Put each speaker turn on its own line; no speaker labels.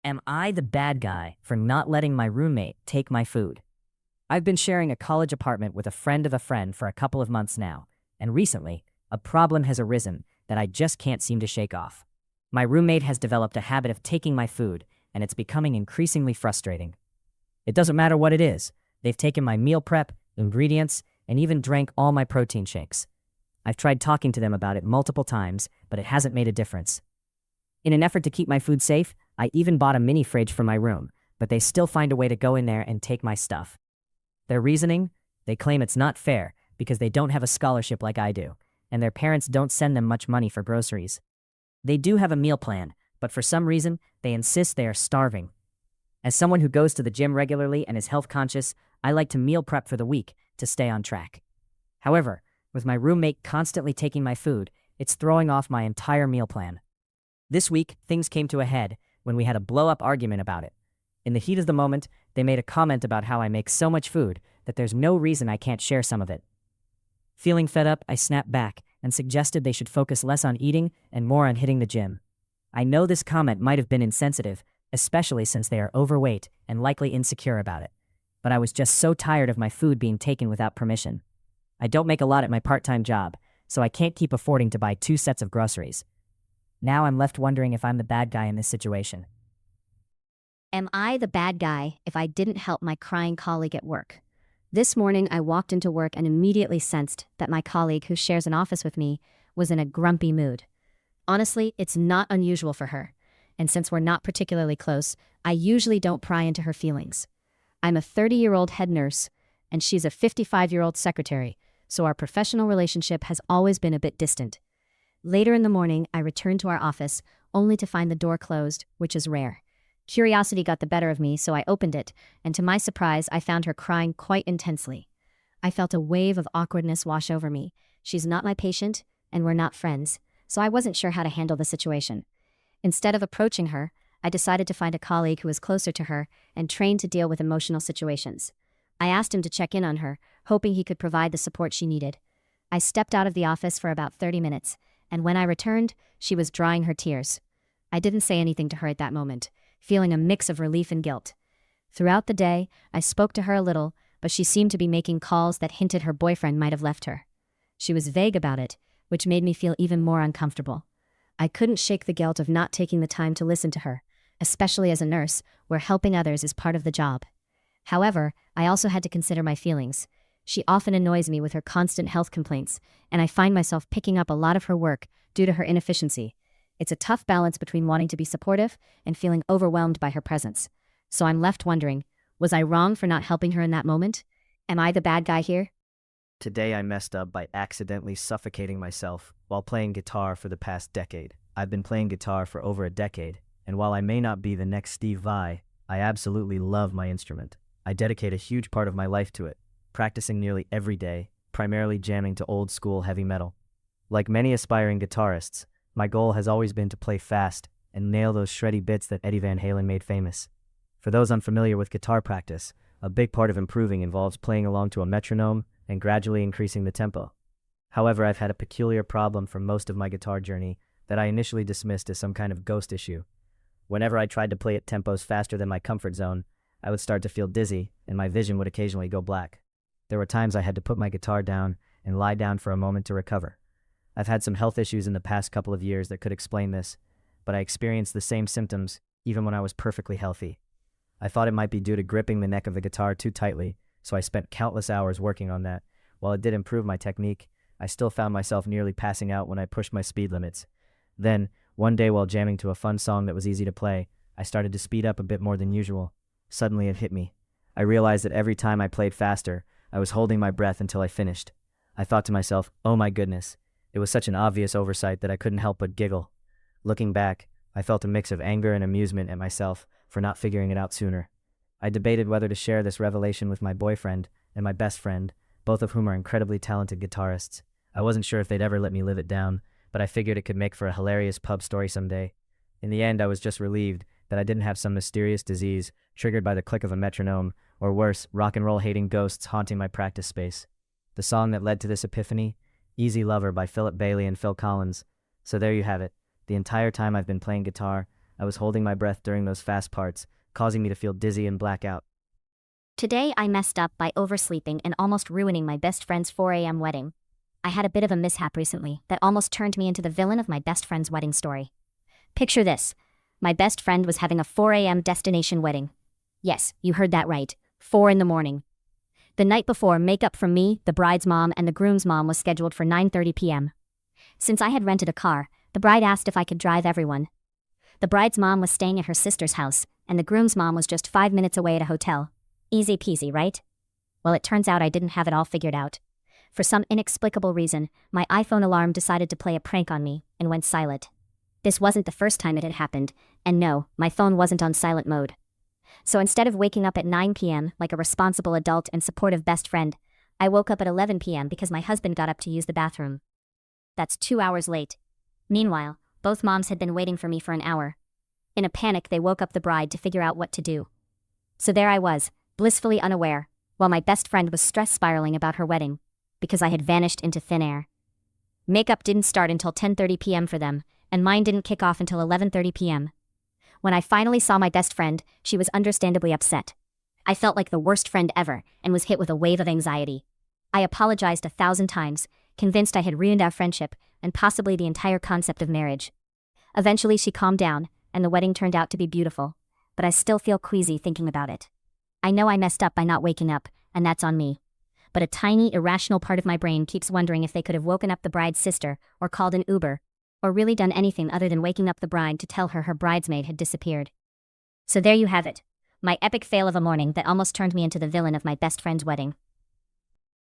Am I the bad guy for not letting my roommate take my food? I've been sharing a college apartment with a friend of a friend for a couple of months now, and recently, a problem has arisen that I just can't seem to shake off. My roommate has developed a habit of taking my food, and it's becoming increasingly frustrating. It doesn't matter what it is. They've taken my meal prep, ingredients, and even drank all my protein shakes. I've tried talking to them about it multiple times, but it hasn't made a difference. In an effort to keep my food safe, I even bought a mini fridge for my room, but they still find a way to go in there and take my stuff. Their reasoning? They claim it's not fair because they don't have a scholarship like I do, and their parents don't send them much money for groceries. They do have a meal plan, but for some reason, they insist they are starving. As someone who goes to the gym regularly and is health conscious, I like to meal prep for the week to stay on track. However, with my roommate constantly taking my food, it's throwing off my entire meal plan. This week, things came to a head when we had a blow-up argument about it. In the heat of the moment, they made a comment about how I make so much food that there's no reason I can't share some of it. Feeling fed up, I snapped back and suggested they should focus less on eating and more on hitting the gym. I know this comment might have been insensitive, especially since they are overweight and likely insecure about it, but I was just so tired of my food being taken without permission. I don't make a lot at my part-time job, so I can't keep affording to buy 2 sets of groceries. Now I'm left wondering if I'm the bad guy in this situation.
Am I the bad guy if I didn't help my crying colleague at work? This morning, I walked into work and immediately sensed that my colleague, who shares an office with me, was in a grumpy mood. Honestly, it's not unusual for her, and since we're not particularly close, I usually don't pry into her feelings. I'm a 30-year-old head nurse, and she's a 55-year-old secretary, so our professional relationship has always been a bit distant. Later in the morning, I returned to our office, only to find the door closed, which is rare. Curiosity got the better of me, so I opened it, and to my surprise, I found her crying quite intensely. I felt a wave of awkwardness wash over me. She's not my patient, and we're not friends, so I wasn't sure how to handle the situation. Instead of approaching her, I decided to find a colleague who was closer to her and trained to deal with emotional situations. I asked him to check in on her, hoping he could provide the support she needed. I stepped out of the office for about 30 minutes, and when I returned, she was drying her tears. I didn't say anything to her at that moment, feeling a mix of relief and guilt. Throughout the day, I spoke to her a little, but she seemed to be making calls that hinted her boyfriend might have left her. She was vague about it, which made me feel even more uncomfortable. I couldn't shake the guilt of not taking the time to listen to her, especially as a nurse, where helping others is part of the job. However, I also had to consider my feelings. She often annoys me with her constant health complaints, and I find myself picking up a lot of her work due to her inefficiency. It's a tough balance between wanting to be supportive and feeling overwhelmed by her presence. So I'm left wondering, was I wrong for not helping her in that moment? Am I the bad guy here?
Today I messed up by accidentally suffocating myself while playing guitar for the past decade. I've been playing guitar for over a decade, and while I may not be the next Steve Vai, I absolutely love my instrument. I dedicate a huge part of my life to it, practicing nearly every day, primarily jamming to old-school heavy metal. Like many aspiring guitarists, my goal has always been to play fast and nail those shreddy bits that Eddie Van Halen made famous. For those unfamiliar with guitar practice, a big part of improving involves playing along to a metronome and gradually increasing the tempo. However, I've had a peculiar problem for most of my guitar journey that I initially dismissed as some kind of ghost issue. Whenever I tried to play at tempos faster than my comfort zone, I would start to feel dizzy and my vision would occasionally go black. There were times I had to put my guitar down and lie down for a moment to recover. I've had some health issues in the past couple of years that could explain this, but I experienced the same symptoms even when I was perfectly healthy. I thought it might be due to gripping the neck of the guitar too tightly, so I spent countless hours working on that. While it did improve my technique, I still found myself nearly passing out when I pushed my speed limits. Then, one day while jamming to a fun song that was easy to play, I started to speed up a bit more than usual. Suddenly it hit me. I realized that every time I played faster, I was holding my breath until I finished. I thought to myself, oh my goodness. It was such an obvious oversight that I couldn't help but giggle. Looking back, I felt a mix of anger and amusement at myself for not figuring it out sooner. I debated whether to share this revelation with my boyfriend and my best friend, both of whom are incredibly talented guitarists. I wasn't sure if they'd ever let me live it down, but I figured it could make for a hilarious pub story someday. In the end, I was just relieved that I didn't have some mysterious disease triggered by the click of a metronome, or worse, rock and roll hating ghosts haunting my practice space. The song that led to this epiphany? Easy Lover by Philip Bailey and Phil Collins. So there you have it. The entire time I've been playing guitar, I was holding my breath during those fast parts, causing me to feel dizzy and black out.
Today I messed up by oversleeping and almost ruining my best friend's 4 a.m. wedding. I had a bit of a mishap recently that almost turned me into the villain of my best friend's wedding story. Picture this. My best friend was having a 4 a.m. destination wedding. Yes, you heard that right. 4 in the morning. The night before, makeup from me, the bride's mom, and the groom's mom was scheduled for 9:30 p.m. Since I had rented a car, the bride asked if I could drive everyone. The bride's mom was staying at her sister's house, and the groom's mom was just 5 minutes away at a hotel. Easy peasy, right? Well, it turns out I didn't have it all figured out. For some inexplicable reason, my iPhone alarm decided to play a prank on me and went silent. This wasn't the first time it had happened, and no, my phone wasn't on silent mode. So instead of waking up at 9 p.m. like a responsible adult and supportive best friend, I woke up at 11 p.m. because my husband got up to use the bathroom. That's 2 hours late. Meanwhile, both moms had been waiting for me for an hour. In a panic, they woke up the bride to figure out what to do. So there I was, blissfully unaware, while my best friend was stress spiraling about her wedding, because I had vanished into thin air. Makeup didn't start until 10:30 p.m. for them, and mine didn't kick off until 11:30 p.m. When I finally saw my best friend, she was understandably upset. I felt like the worst friend ever and was hit with a wave of anxiety. I apologized 1,000 times, convinced I had ruined our friendship and possibly the entire concept of marriage. Eventually she calmed down, and the wedding turned out to be beautiful, but I still feel queasy thinking about it. I know I messed up by not waking up, and that's on me. But a tiny, irrational part of my brain keeps wondering if they could have woken up the bride's sister, or called an Uber, or really done anything other than waking up the bride to tell her bridesmaid had disappeared. So there you have it. My epic fail of a morning that almost turned me into the villain of my best friend's wedding.